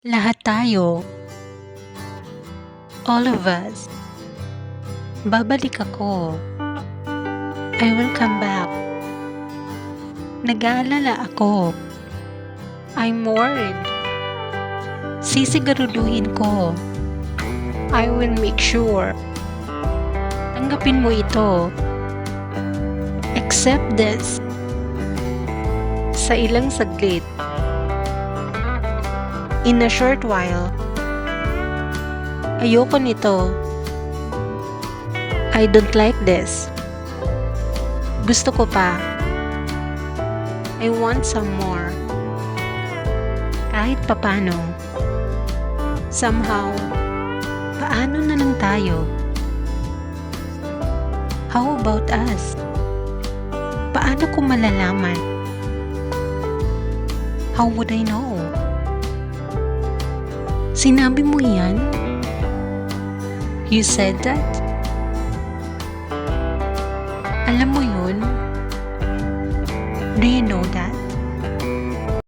Lahat tayo, all of us, babalik ako. I will come back. Nag-aalala ako. I'm worried. Sisiguraduhin ko. I will make sure. Tanggapin mo ito. Accept this. Sa ilang saglit. In a short while. Ayoko nito. I don't like this. Gusto ko pa. I want some more. Kahit papano. Somehow, paano na lang tayo? How about us? Paano ko malalaman? How would I know? Sinabi mo yan? You said that? Alam mo yun? Do you know that?